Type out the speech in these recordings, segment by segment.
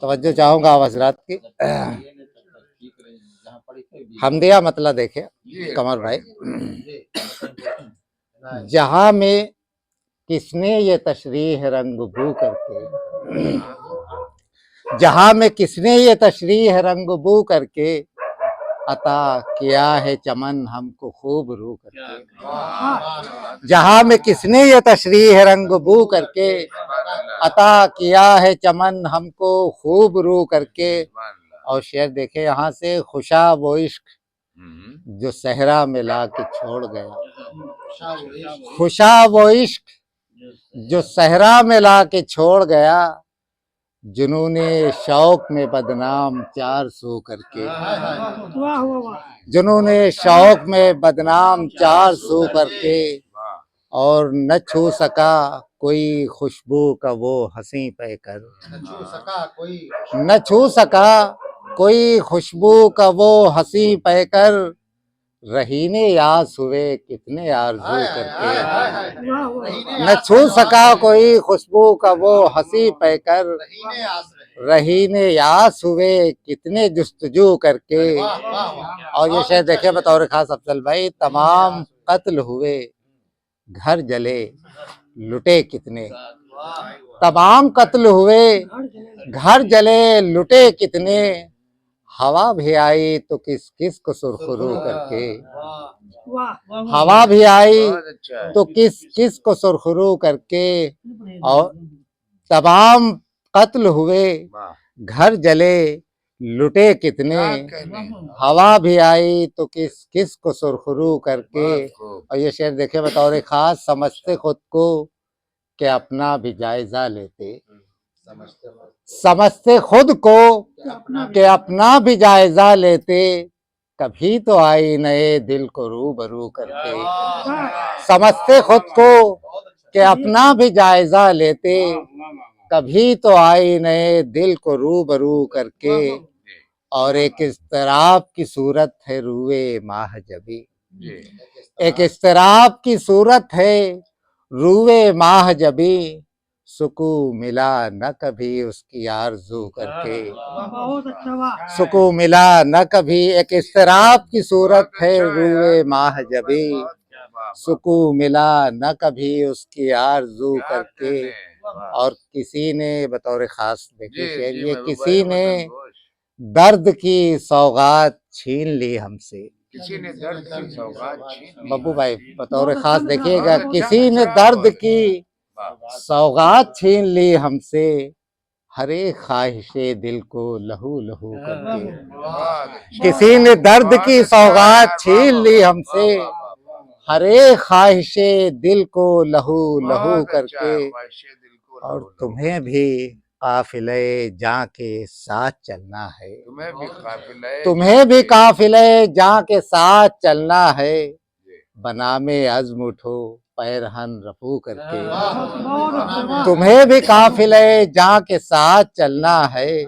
तवज्जो चाहूंगा आप हजरात की। हमदिया मतलब देखे कमर भाई, जहां में किसने ये तशरीह रंग बू करके, जहां में किसने ये तशरीह रंग बू करके अता किया है चमन हमको खूब रू करके। जहां में किसने ये तशरीह रंग बू करके अता किया है चमन हमको खूब रू करके। और शेर देखे यहाँ से, खुशा वो इश्क जो सहरा में ला के छोड़ गया, खुशा वो इश्क जो सहरा में ला के छोड़ गया, जुनूने शौक में बदनाम चार सू करके, जुनूने शौक में बदनाम चार सू करके। और न छू सका कोई खुशबू का वो हंसी पैकर, न छू सका कोई खुशबू का वो हंसी पैकर, रहीने यास हुए कितने आरज़ू करके। न छू सका कोई खुशबू का वो हंसी पैकर, रहीने यास हुए कितने जुस्तजू करके। और ये शेर देखे बतौर खास अफजल भाई, तमाम कत्ल हुए घर जले लुटे कितने, तमाम कत्ल हुए घर जले लुटे कितने, हवा भी आई तो किस किस को सुरखरू करके, हवा भी आई तो किस किस को सुरखरू करके। और तमाम कत्ल हुए घर जले लुटे कितने, हवा भी आई तो किस किस को सुरखरू करके। और ये शेर देखे बतौर खास, समझते खुद को कि अपना भी जायजा लेते, समझते खुद को कि अपना भी जायजा लेते, कभी तो आई नए दिल को रूबरू करके। समझते खुद को कि अपना भी जायजा लेते, कभी तो आई नए दिल को रूबरू करके। और एक इस्तराब की सूरत है रूए माह जबी, एक इस्तराब की सूरत है रूए माह जबी, सुकून मिला न कभी उसकी आरज़ू करके, सुकून मिला न कभी। एक इस्तराब की सूरत है रूए माह जबी, सुकून मिला न कभी उसकी आरज़ू करके। और किसी ने बतौर खास देखिए शेर, ये किसी ने दर्द की सौगात छीन ली हमसे, किसी ने दर्द की सौगात छीन, बब्बू भाई बतौर खास देखिएगा, किसी ने दर्द की सौगात छीन ली हमसे, हर एक ख्वाहिशे दिल को लहू लहू करके। किसी ने दर्द की सौगात छीन ली हमसे, हर एक ख्वाहिशे दिल को लहू लहू करके। और तुम्हें भी काफिले जां के साथ चलना है, तुम्हें भी काफिले जां के साथ चलना है, बनामे अज़्म उठो पैरहन रफू करके। तुम्हें भी काफिले जां के साथ चलना है,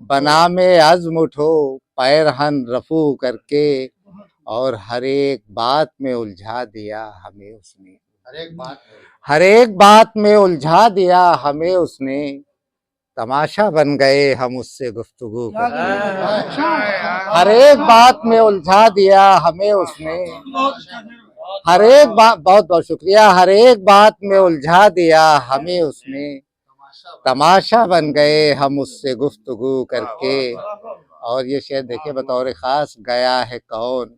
बनामे अज़्म उठो पैरहन रफू करके। और हर एक बात में उलझा दिया हमें उसने, हर एक बात में उलझा दिया हमें उसने, तमाशा बन गए हम उससे गुफ्तगू करके। हर एक बात में उलझा दिया हमें उसने, हर एक बात, बहुत बहुत शुक्रिया, हर एक बात में उलझा दिया हमें उसने, तमाशा बन गए हम उससे गुफ्तगू करके। और ये शेर देखिए बतौर खास, गया है कौन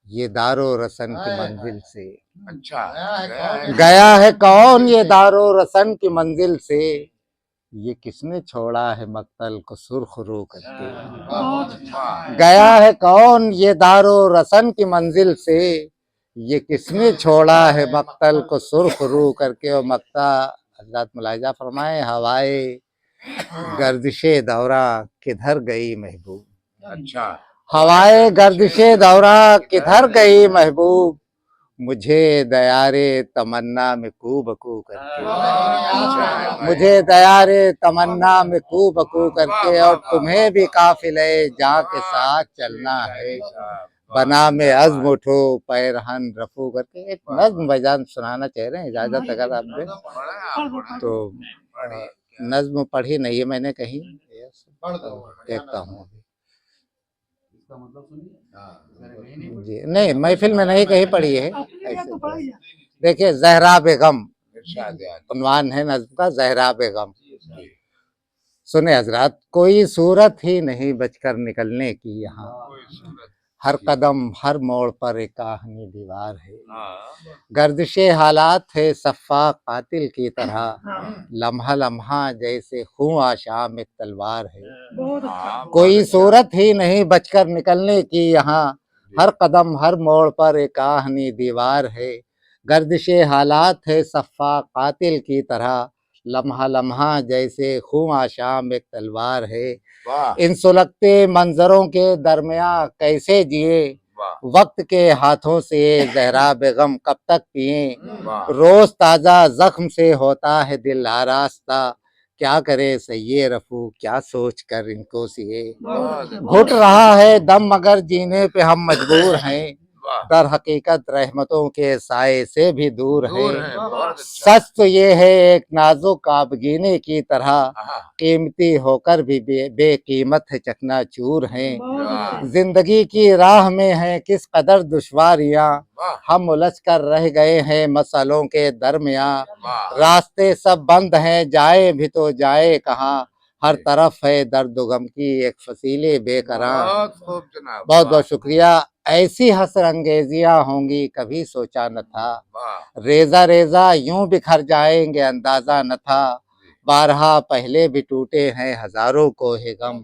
ये दारो रसन की मंजिल से, अच्छा गया है कौन ये दारो रसन की मंजिल से, ये किसने छोड़ा है मक्तल को सुर्ख रू करके। गया है कौन ये दारो रसन की मंजिल से, ये किसने छोड़ा है मक्तल को सुर्ख रू करके। और मक्ता हज़रात मुलाहिज़ा फरमाए, हवाए गर्दिशे दौरा किधर गई महबूब, अच्छा हवाए गर्दिशे दौरा किधर गई महबूब, मुझे दयारे तमन्ना में कू बकू करके, मुझे दयारे तमन्ना में कू बकू करके। और तुम्हें भी काफिले जां के साथ चलना है, बना में अज़्म उठो पैरहन रफू करके। एक नज्म बजान सुनाना चाह रहे हैं, इजाजत अगर आप दें तो। नज्म पढ़ी नहीं है मैंने कहीं, देखता हूँ जी। नहीं, महफिल में नहीं कहीं पढ़ी है ऐसे। देखिए, जहरा बेगम उन्वान है नज्म का, जहरा बेगम। सुने हजरात, कोई सूरत ही नहीं बचकर निकलने की यहाँ, हर कदम हर मोड़ पर एक आहनी दीवार है, गर्दिशे हालात है सफ़ा कातिल की तरह, लम्हा लम्हा जैसे खून आशाम एक तलवार है। कोई सूरत ही नहीं बचकर निकलने की यहाँ, हर कदम हर मोड़ पर एक आहनी दीवार है, गर्दिशे हालात है सफ़ा कातिल की तरह, लम्हा लम्हा जैसे खून आशाम एक तलवार है। इन सुलगते मंजरों के दरमियां कैसे जिए, वक्त के हाथों से जहरा बेगम कब तक पिए, रोज ताजा जख्म से होता है दिल आरास्ता, क्या करे सయ్యే रफू क्या सोच कर इनको सिए, घुट रहा है दम मगर जीने पे हम मजबूर हैं, दर हकीकत रहमतों के साए से भी दूर है। सच तो ये है एक नाजुक आबगीने की तरह, कीमती होकर भी बेकीमत है चकनाचूर हैं। जिंदगी की राह में है किस कदर दुश्वारियां, हम उलझ कर रह गए हैं मसलों के दरमियां, रास्ते सब बंद हैं जाए भी तो जाए कहाँ, हर तरफ है दर्द गम की एक फसीले बेकरार। बहुत बहुत शुक्रिया। ऐसी हसर अंगेजियां होंगी कभी सोचा न था, रेजा रेजा यूं बिखर जाएंगे अंदाजा न था, बारहा पहले भी टूटे हैं हजारों को है गम,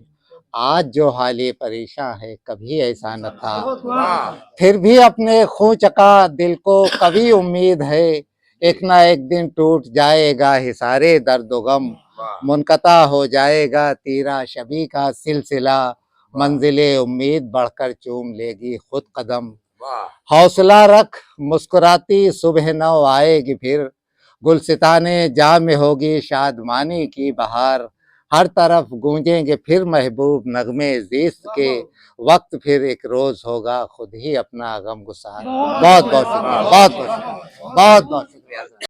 आज जो हाली परेशान है कभी ऐसा न था, फिर भी अपने खो चका दिल को कभी उम्मीद है, एक ना एक दिन टूट जाएगा हिसारे दर्द गम, मुनक़ता हो जाएगा तीरा शबी का सिलसिला, मंजिले उम्मीद बढ़कर चूम लेगी खुद कदम, हौसला रख मुस्कुराती सुबह नौ आएगी फिर, गुलसिताने जा में होगी शादमानी की बहार, हर तरफ गूंजेंगे फिर महबूब नगमे ज़िस्त के, वक्त फिर एक रोज होगा खुद ही अपना गम गुसार। बहुत बहुत शुक्रिया, बहुत बहुत शुक्रिया, बहुत बहुत शुक्रिया।